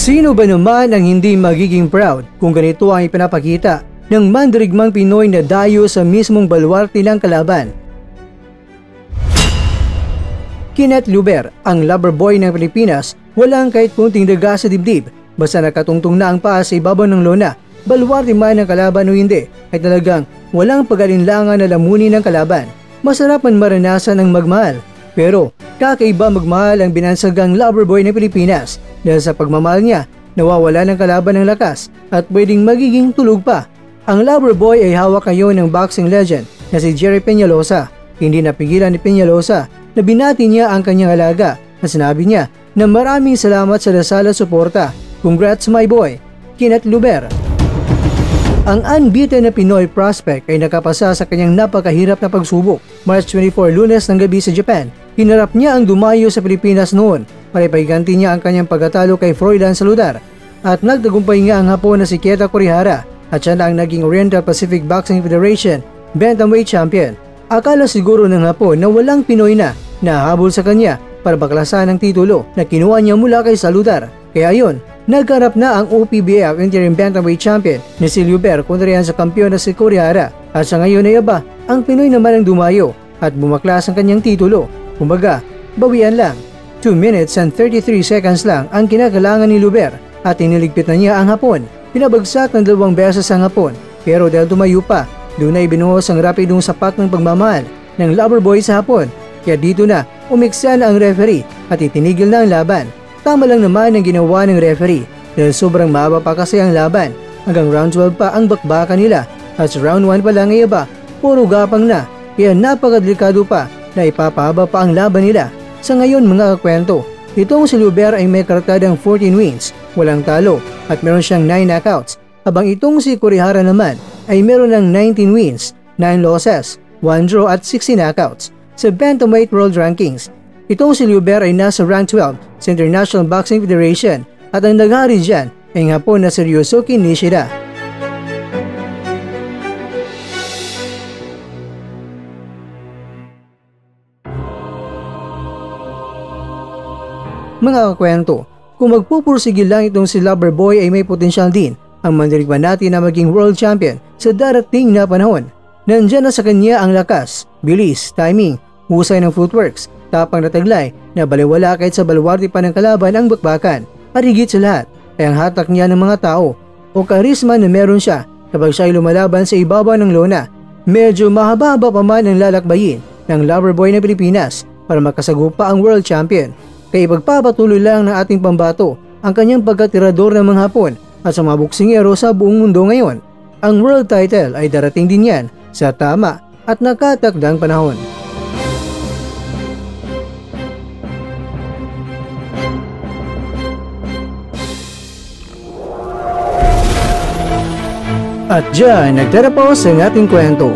Sino ba naman ang hindi magiging proud kung ganito ang ipinapakita ng mandirigmang Pinoy na dayo sa mismong baluarte ng kalaban? Kenneth Luber, ang lover boy ng Pilipinas, walang kahit kunting daga sa dibdib. Basta nakatungtong na ang paa sa ibabaw ng lona, baluarte man ng kalaban o hindi, ay talagang walang pag-alinlangan na lamunin ng kalaban. Masarap man maranasan ang magmahal, pero kakaiba magmahal ang binansagang lover boy ng Pilipinas dahil sa pagmamahal niya, nawawala ng kalaban ng lakas at pwedeng magiging tulog pa. Ang lover boy ay hawak ngayon ng boxing legend na si Jerry Peñalosa. Hindi napigilan ni Peñalosa na binati niya ang kanyang alaga na sinabi niya na maraming salamat sa dasal at suporta. Congrats my boy, Kenneth Luber. Ang unbeaten na Pinoy prospect ay nakapasa sa kanyang napakahirap na pagsubok. March 24 Lunes ng gabi sa Japan, hinarap niya ang dumayo sa Pilipinas noon para ipaiganti niya ang kanyang pagkatalo kay Froilan Saludar. At nagtagumpay nga ang Hapon na si Keta Kurihara at siya na ang naging Oriental Pacific Boxing Federation Bantamweight Champion. Akala siguro ng Hapon na walang Pinoy na nahabol sa kanya para baklasan ang titulo na kinuha niya mula kay Saludar. Kaya yun, nagkarap na ang OPBF Interim Bantamweight Champion ni si Luber kontra yan sa kampiyon na si Kurihara. At sa ngayon ay aba, ang Pinoy naman ang dumayo at bumaklas ang kanyang titulo. Kumbaga, bawian lang. 2 minutes and 33 seconds lang ang kinakailangan ni Luber at iniligpit na niya ang Hapon. Pinabagsak ng 2 beses ang Hapon, pero dahil tumayo pa, doon na ibinuhos ang rapidong sapak ng pagmamahal ng lover boy sa Hapon. Kaya dito na umiksa na ang referee at itinigil na ang laban. Tama lang naman ang ginawa ng referee dahil sobrang mahaba pa kasi ang laban. Hanggang round 12 pa ang bakbakan nila at sa round 1 pa lang ay iba, puro gapang na. Kaya napakadelikado pa na ipapahaba pa ang laban nila. Sa ngayon mga kakwento, itong si Luber ay may kartadang 14 wins, walang talo at meron siyang 9 knockouts. Habang itong si Kurihara naman ay meron ng 19 wins, 9 losses, 1 draw at 60 knockouts. Sa Bantamweight World Rankings, itong si Luber ay nasa rank 12 sa International Boxing Federation at ang naghari dyan ay ang Hapon na si Ryosuke Nishida. Mga kakwento, kung magpupursigil lang itong si lover boy ay may potensyal din ang mandirigma natin na maging world champion sa darating na panahon. Nandyan na sa kanya ang lakas, bilis, timing, husay ng footworks, tapang na taglay na baliwala kahit sa baluarte pa ng kalaban ang bakbakan. At higit sa lahat ay ang hatak niya ng mga tao o karisma na meron siya kapag siya'y lumalaban sa ibabaw ng lona. Medyo mahaba-haba pa man ang lalakbayin ng lover boy ng Pilipinas para makasagupa ang world champion. Kaya ipagpapatuloy lang ng ating pambato ang kanyang pagkatirador ng mga Hapon at sa mga boksingero sa buong mundo ngayon. Ang world title ay darating din yan sa tama at nakatakdang panahon. At dyan nagtatapos ang ating kwento.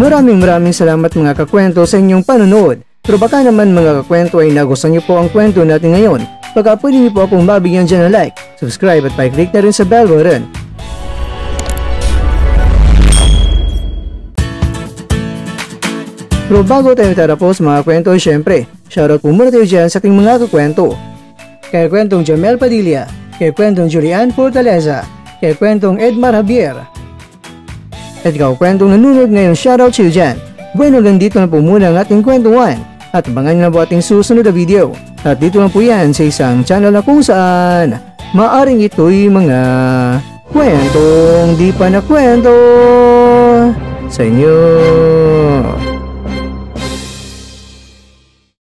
Maraming salamat mga kakwento sa inyong panonood. Pero baka naman mga kakwento ay nagustuhan niyo po ang kwento natin ngayon. Baka pwede niyo po akong mabigyan dyan ng like, subscribe at pa-click na rin sa bell button. Pero bago tayo tatapos mga kwento, syempre, shoutout po muna tayo dyan sa ating mga kakwento. Kay kwentong Jamel Padilla, kay kwentong Julian Fortaleza, kay kwentong Edmar Javier, at ikaw kwentong nanonood ngayon, shoutout sa iyo dyan. Bueno, dito na po muna ang ating kwentuhan at abangan nyo na po ating susunod na video. At dito na po yan sa isang channel na kung saan maaring ito'y mga kwentong di pa na kwento sa inyo.